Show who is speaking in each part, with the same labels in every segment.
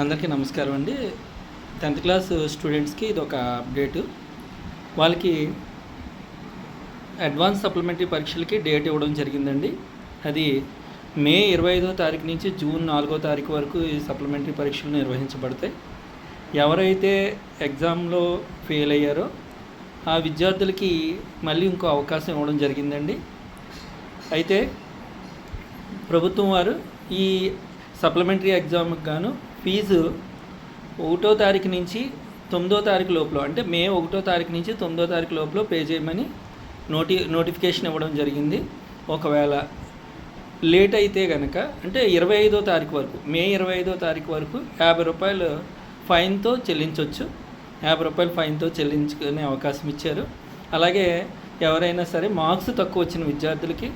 Speaker 1: అందరికీ నమస్కారం అండి. 10th క్లాస్ స్టూడెంట్స్కి ఇది ఒక అప్డేటు. వాళ్ళకి అడ్వాన్స్ సప్లిమెంటరీ పరీక్షలకి డేట్ ఇవ్వడం జరిగిందండి. అది మే 25వ తారీఖు నుంచి జూన్ 4వ తారీఖు వరకు ఈ సప్లిమెంటరీ పరీక్షలు నిర్వహించబడతాయి. ఎవరైతే ఎగ్జామ్లో ఫెయిల్ అయ్యారో ఆ విద్యార్థులకి మళ్ళీ ఇంకో అవకాశం ఇవ్వడం జరిగిందండి. అయితే ప్రభుత్వం వారు ఈ సప్లిమెంటరీ ఎగ్జామ్కి గాను ఫీజు 1వ తారీఖు నుంచి 9వ తారీఖు లోపల, అంటే మే 1వ తారీఖు నుంచి 9వ తారీఖు లోపల పే చేయమని నోటిఫికేషన్ ఇవ్వడం జరిగింది. ఒకవేళ లేట్ అయితే కనుక, అంటే 25వ తారీఖు వరకు, మే 25వ తారీఖు వరకు 50 రూపాయలు ఫైన్తో చెల్లించవచ్చు. 50 రూపాయలు ఫైన్తో చెల్లించుకునే అవకాశం ఇచ్చారు. అలాగే ఎవరైనా సరే మార్క్స్ తక్కువ వచ్చిన విద్యార్థులకి,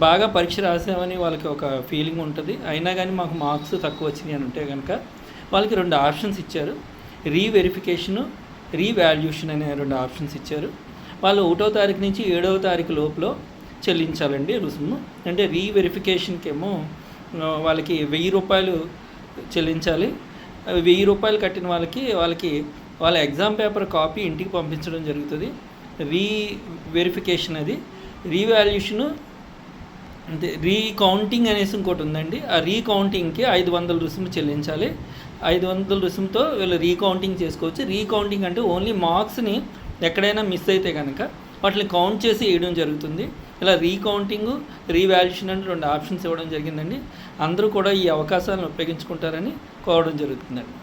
Speaker 1: బాగా పరీక్ష రాసామని వాళ్ళకి ఒక ఫీలింగ్ ఉంటుంది, అయినా కానీ మాకు మార్క్స్ తక్కువ వచ్చినాయి అని ఉంటే కనుక వాళ్ళకి 2 ఆప్షన్స్ ఇచ్చారు. రీవెరిఫికేషను, రీవాల్యుయేషన్ అనే 2 ఆప్షన్స్ ఇచ్చారు. వాళ్ళు 1వ తారీఖు నుంచి 7వ తారీఖు లోపల చెల్లించాలండి రుసుము. అంటే రీవెరిఫికేషన్కి ఏమో వాళ్ళకి 1000 రూపాయలు చెల్లించాలి. 1000 రూపాయలు కట్టిన వాళ్ళకి వాళ్ళ ఎగ్జామ్ పేపర్ కాపీ ఇంటికి పంపించడం జరుగుతుంది. రీవెరిఫికేషన్ అది. రీవాల్యుయేషను అంటే రీకౌంటింగ్ అనేసి ఇంకోటి ఉందండి. ఆ రీకౌంటింగ్కి 500 రుసుము చెల్లించాలి. 500 రుసుముతో వీళ్ళు రీకౌంటింగ్ చేసుకోవచ్చు. రీకౌంటింగ్ అంటే ఓన్లీ మార్క్స్ని ఎక్కడైనా మిస్ అయితే కనుక వాటిని కౌంట్ చేసి వేయడం జరుగుతుంది. ఇలా రీకౌంటింగ్, రీవాల్యుయేషన్ అంటే 2 ఆప్షన్స్ ఇవ్వడం జరిగిందండి. అందరూ కూడా ఈ అవకాశాలను ఉపయోగించుకుంటారని కోరడం జరుగుతుందండి.